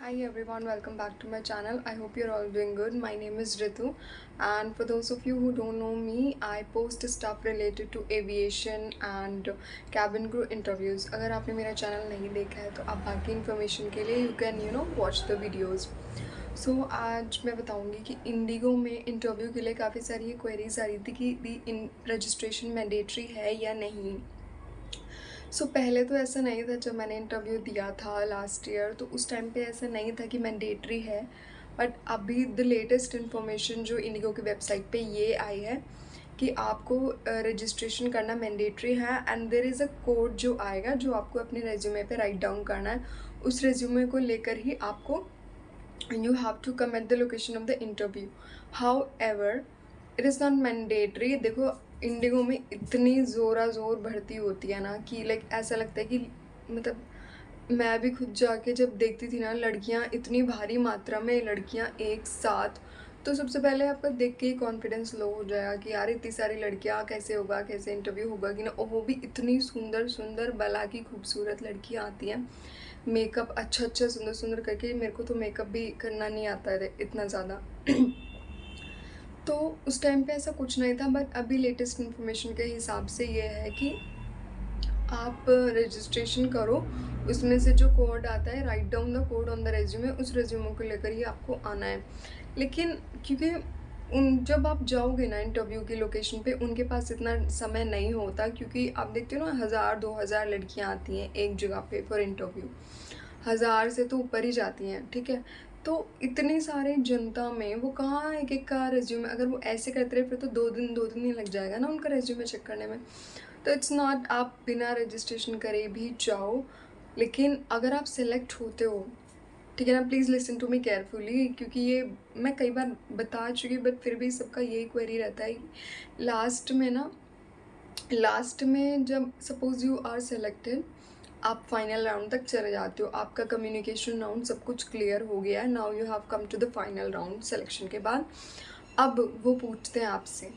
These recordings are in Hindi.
Hi everyone, welcome back to my channel. I hope you're all doing good. My name is Ritu, and for those of you who don't know me, I post stuff related to aviation and cabin crew interviews. अगर आपने मेरा चैनल नहीं देखा है तो आप बाकी इन्फॉर्मेशन के लिए you can watch the videos. So आज मैं बताऊंगी कि इंडिगो में इंटरव्यू के लिए काफ़ी सारी क्वेरीज आ रही थी कि रजिस्ट्रेशन मैंडेटरी है या नहीं. पहले तो ऐसा नहीं था. जब मैंने इंटरव्यू दिया था लास्ट ईयर तो उस टाइम पे ऐसा नहीं था कि मैंडेटरी है. बट अभी द लेटेस्ट इन्फॉर्मेशन जो इंडिगो की वेबसाइट पे ये आई है कि आपको रजिस्ट्रेशन करना मैंडेटरी है. And there is a code जो आएगा जो आपको अपने रेज्यूमे पे राइट डाउन करना है. उस रेज्यूमे को लेकर ही आपको you have to come at the location of the interview. However it is not mandatory. देखो इंडिगो में इतनी ज़ोर भर्ती होती है ना कि लाइक ऐसा लगता है कि मतलब मैं भी खुद जाके जब देखती थी ना लड़कियां इतनी भारी मात्रा में लड़कियां एक साथ, तो सबसे पहले आपका देख के ही कॉन्फिडेंस लो हो जाएगा कि यार इतनी सारी लड़कियां कैसे होगा, कैसे इंटरव्यू होगा कि ना. और वो भी इतनी सुंदर सुंदर बला की खूबसूरत लड़कियां आती हैं मेकअप अच्छा सुंदर सुंदर करके. मेरे को तो मेकअप भी करना नहीं आता है इतना ज़्यादा. तो उस टाइम पे ऐसा कुछ नहीं था. बट अभी लेटेस्ट इन्फॉर्मेशन के हिसाब से ये है कि आप रजिस्ट्रेशन करो, उसमें से जो कोड आता है write down the code on the resume, उस रेज्यूमे को लेकर ही आपको आना है. लेकिन क्योंकि जब आप जाओगे ना इंटरव्यू की लोकेशन पे, उनके पास इतना समय नहीं होता क्योंकि आप देखते हो ना 1000-2000 लड़कियां आती हैं एक जगह पे फॉर इंटरव्यू. 1000 से तो ऊपर ही जाती हैं, ठीक है. तो इतनी सारी जनता में वो कहाँ एक एक का रेज्यूमे, अगर वो ऐसे करते रहे फिर तो 2 दिन ही लग जाएगा ना उनका रेज्यूमे चेक करने में. तो इट्स नॉट, आप बिना रजिस्ट्रेशन करे भी जाओ. लेकिन अगर आप सेलेक्ट होते हो, ठीक है ना, please listen to me carefully क्योंकि ये मैं कई बार बता चुकी बट फिर भी सबका यही क्वेरी रहता है. लास्ट में जब सपोज यू आर सेलेक्टेड, आप फाइनल राउंड तक चले जाते हो, आपका कम्युनिकेशन राउंड सब कुछ क्लियर हो गया है. Now you have come to the final round selection के बाद. अब वो पूछते हैं आपसे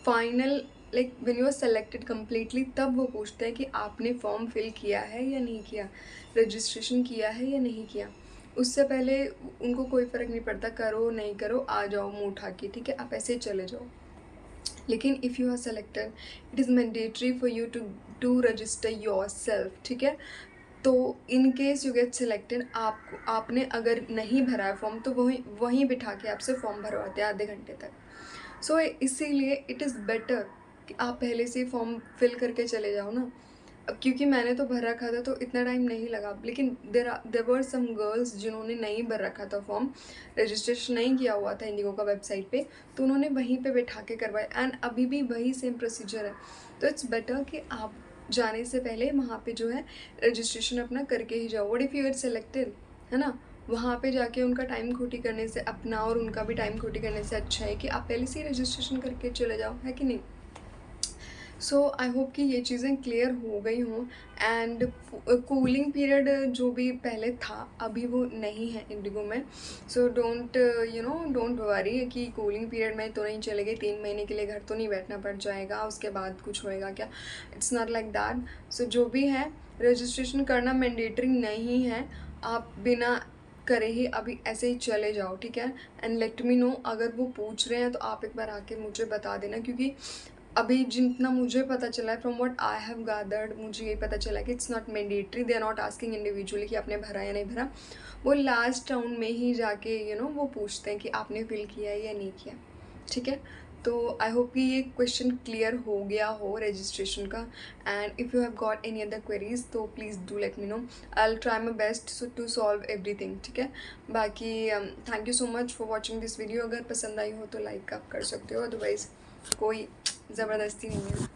final like when you are selected completely, तब वो पूछते हैं कि आपने फॉर्म फिल किया है या नहीं किया, रजिस्ट्रेशन किया है या नहीं किया. उससे पहले उनको कोई फ़र्क नहीं पड़ता, करो नहीं करो, आ जाओ मुँह उठा के, ठीक है, आप ऐसे ही चले जाओ. लेकिन if you are selected it is mandatory for you to register yourself, ठीक है. तो in case you get selected, आपने अगर नहीं भरा है फॉर्म तो वहीं बिठा के आपसे फॉर्म भरवाते हैं आधे घंटे तक. सो इसीलिए इट इज़ बेटर कि आप पहले से ही फॉर्म फिल करके चले जाओ ना. अब क्योंकि मैंने तो भर रखा था तो इतना टाइम नहीं लगा. लेकिन देर वर सम गर्ल्स जिन्होंने नहीं भर रखा था फॉर्म, रजिस्ट्रेशन नहीं किया हुआ था इंडिगो का वेबसाइट पे, तो उन्होंने वहीं पे बैठा के करवाया. एंड अभी भी वही सेम प्रोसीजर है. तो इट्स बेटर कि आप जाने से पहले वहाँ पे जो है रजिस्ट्रेशन अपना करके ही जाओ. What if you are selected, है ना, वहाँ पे जाके उनका टाइम खोटी करने से, अपना और उनका भी टाइम खोटी करने से अच्छा है कि आप पहले से ही रजिस्ट्रेशन करके चले जाओ, है कि नहीं. सो आई होप कि ये चीज़ें क्लियर हो गई हों. एंड कूलिंग पीरियड जो भी पहले था अभी वो नहीं है इंडिगो में. सो डोंट वरी कि कूलिंग पीरियड में तो नहीं चलेगी, 3 महीने के लिए घर तो नहीं बैठना पड़ जाएगा, उसके बाद कुछ होएगा क्या. It's not like that. So जो भी है रजिस्ट्रेशन करना मैंडेटरी नहीं है. आप बिना करे ही अभी ऐसे ही चले जाओ, ठीक है. एंड लेट मी नो अगर वो पूछ रहे हैं तो आप एक बार आके मुझे बता देना, क्योंकि अभी जितना मुझे पता चला है from what I have gathered, मुझे ये पता चला कि it's not mandatory. They are not asking individually कि आपने भरा या नहीं भरा. वो लास्ट राउंड में ही जाके वो पूछते हैं कि आपने फिल किया है या नहीं किया, ठीक है. तो आई होप कि ये क्वेश्चन क्लियर हो गया हो रजिस्ट्रेशन का. And if you have got any other queries तो please do let me know. I will try my best to solve everything, ठीक है. बाकी thank you so much for watching this video. अगर पसंद आई हो तो लाइक आप कर सकते हो, अदरवाइज़ कोई ज़बरदस्ती नहीं है.